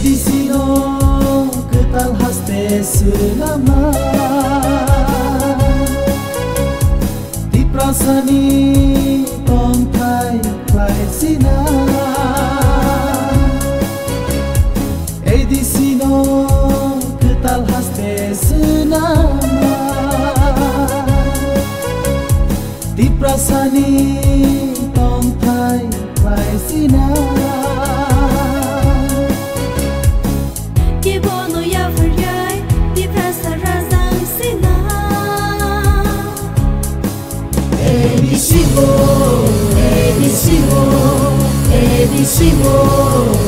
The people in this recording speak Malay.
Edisino ketal haste selama di prasani tontai klai sina Edisino ketal haste selama di prasani tontai klai sina Edisimo, Edisimo, Edisimo.